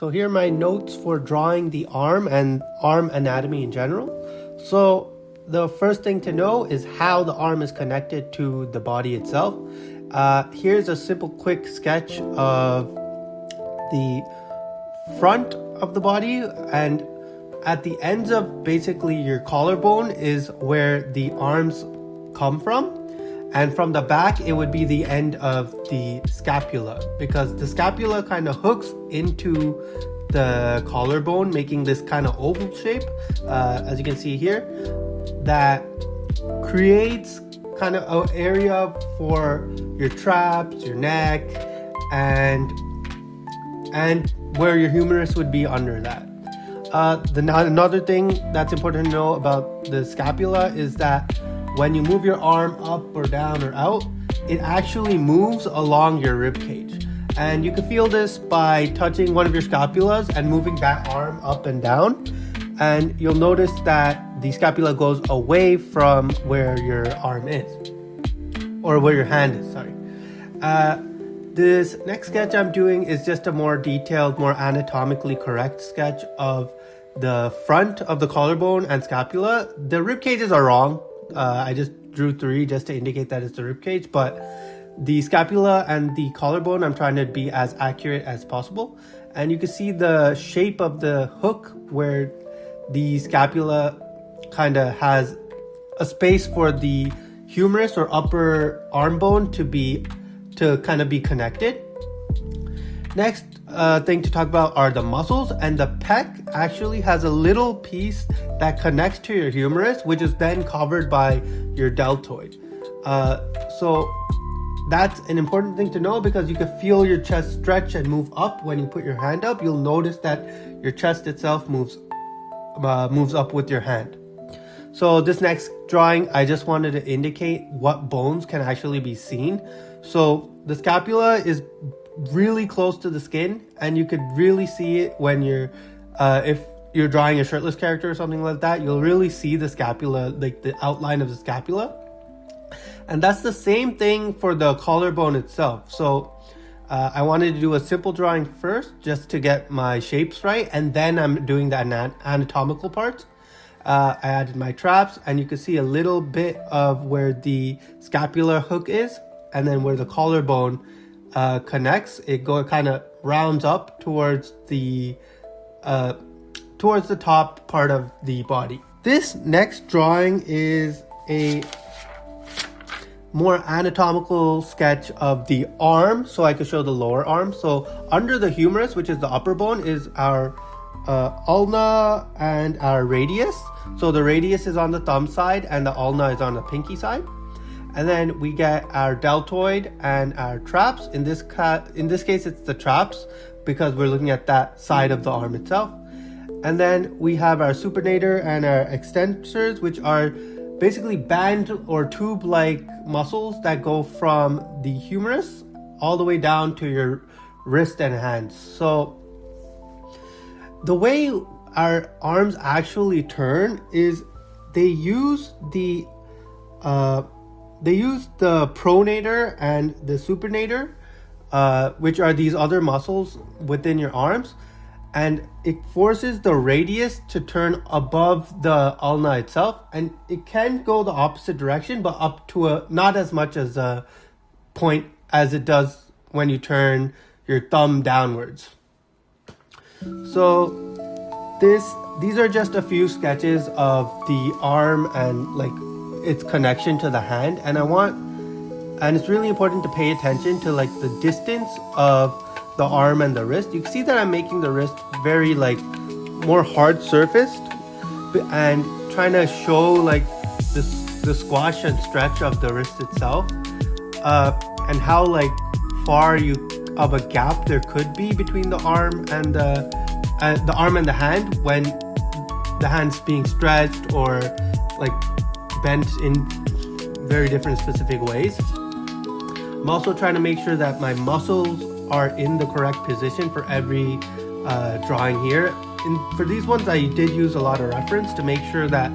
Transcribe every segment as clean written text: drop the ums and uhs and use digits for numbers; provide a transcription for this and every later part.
So here are my notes for drawing the arm and arm anatomy in general. So the first thing to know is how the arm is connected to the body itself. Here's a simple quick sketch of the front of the body, and at the ends of basically your collarbone is where the arms come from. And from the back, it would be the end of the scapula, because the scapula kind of hooks into the collarbone, making this kind of oval shape, as you can see here, that creates kind of an area for your traps, your neck, and where your humerus would be under that. Another thing that's important to know about the scapula is that when you move your arm up or down or out, it actually moves along your rib cage. And you can feel this by touching one of your scapulas and moving that arm up and down. And you'll notice that the scapula goes away from where your arm is, or where your hand is, sorry. This next sketch I'm doing is just a more detailed, more anatomically correct sketch of the front of the collarbone and scapula. The rib cages are wrong. I just drew 3 just to indicate that it's the rib cage, but the scapula and the collarbone, I'm trying to be as accurate as possible. And you can see the shape of the hook where the scapula kind of has a space for the humerus or upper arm bone to kind of be connected. Next thing to talk about are the muscles, and the pec actually has a little piece that connects to your humerus, which is then covered by your deltoid. So that's an important thing to know, because you can feel your chest stretch and move up when you put your hand up. You'll notice that your chest itself moves up with your hand. So this next drawing, I just wanted to indicate what bones can actually be seen. So the scapula is really close to the skin, and you could really see it when you're if you're drawing a shirtless character or something like that. You'll really see the scapula, like the outline of the scapula. And that's the same thing for the collarbone itself. So I wanted to do a simple drawing first just to get my shapes right, and then I'm doing the anatomical parts. I added my traps, and you can see a little bit of where the scapular hook is, and then where the collarbone connects. It kind of rounds up towards the top part of the body. This next drawing is a more anatomical sketch of the arm, so I could show the lower arm. So under the humerus, which is the upper bone, is our ulna and our radius. So the radius is on the thumb side and the ulna is on the pinky side. And then we get our deltoid and our traps. In this case, it's the traps, because we're looking at that side of the arm itself. And then we have our supinator and our extensors, which are basically band or tube-like muscles that go from the humerus all the way down to your wrist and hands. So the way our arms actually turn is they use the pronator and the supinator, which are these other muscles within your arms, and it forces the radius to turn above the ulna itself, and it can go the opposite direction, but up to not as much as a point as it does when you turn your thumb downwards. So these are just a few sketches of the arm and like its connection to the hand, and it's really important to pay attention to like the distance of the arm and the wrist. You can see that I'm making the wrist very like more hard surfaced, and trying to show like the squash and stretch of the wrist itself, and how like far of a gap there could be between the arm and the hand when the hand's being stretched or like bent in very different specific ways. I'm also trying to make sure that my muscles are in the correct position for every drawing here. For these ones, I did use a lot of reference to make sure that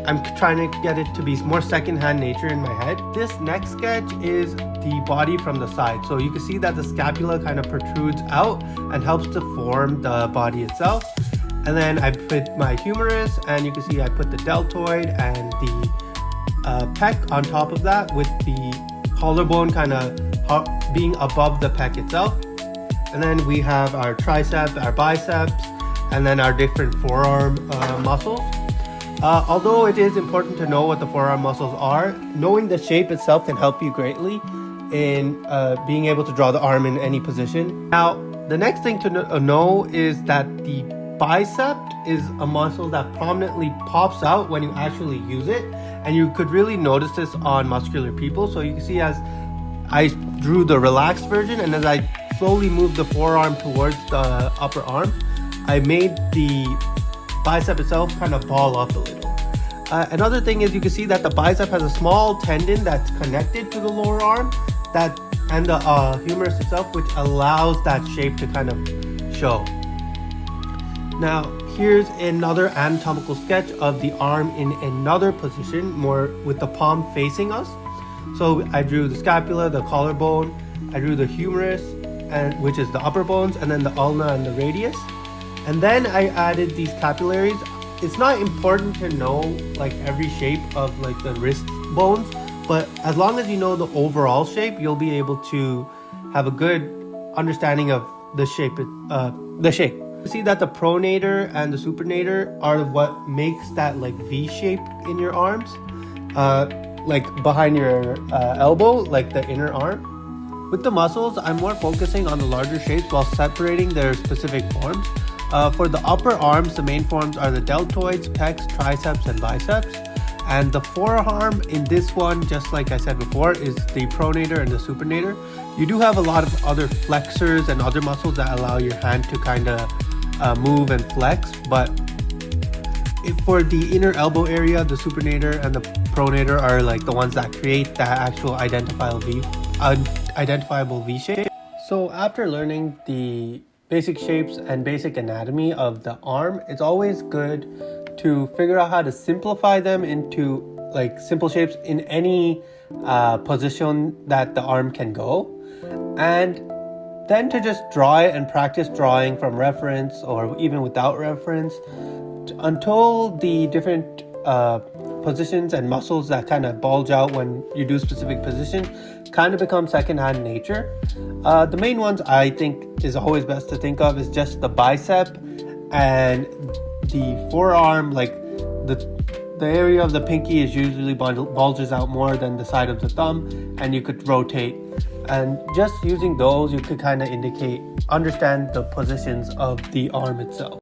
I'm trying to get it to be more secondhand nature in my head. This next sketch is the body from the side. So you can see that the scapula kind of protrudes out and helps to form the body itself. And then I put my humerus, and you can see I put the deltoid and the pec on top of that, with the collarbone kind of being above the pec itself. And then we have our tricep, our biceps, and then our different forearm muscles. Although it is important to know what the forearm muscles are, knowing the shape itself can help you greatly in being able to draw the arm in any position. Now, the next thing to know is that the bicep is a muscle that prominently pops out when you actually use it, and you could really notice this on muscular people. So you can see as I drew the relaxed version, and as I slowly moved the forearm towards the upper arm, I made the bicep itself kind of ball up a little. Another thing is you can see that the bicep has a small tendon that's connected to the lower arm and the humerus itself, which allows that shape to kind of show. Now, here's another anatomical sketch of the arm in another position, more with the palm facing us. So I drew the scapula, the collarbone, I drew the humerus, which is the upper bones, and then the ulna and the radius. And then I added these capillaries. It's not important to know like every shape of like the wrist bones, but as long as you know the overall shape, you'll be able to have a good understanding of the shape. You see that the pronator and the supinator are what makes that like V shape in your arms, like behind your elbow, like the inner arm. With the muscles, I'm more focusing on the larger shapes while separating their specific forms. For the upper arms, the main forms are the deltoids, pecs, triceps, and biceps. And the forearm in this one, just like I said before, is the pronator and the supinator. You do have a lot of other flexors and other muscles that allow your hand to kind of move and flex, but for the inner elbow area, the supinator and the pronator are like the ones that create that actual identifiable V shape. So after learning the basic shapes and basic anatomy of the arm, it's always good to figure out how to simplify them into like simple shapes in any position that the arm can go, and then to just draw it and practice drawing from reference or even without reference until the different positions and muscles that kind of bulge out when you do specific positions kind of become secondhand nature. The main ones I think is always best to think of is just the bicep and the forearm. Like the area of the pinky is usually bulges out more than the side of the thumb, and you could rotate. And just using those, you could kind of understand the positions of the arm itself.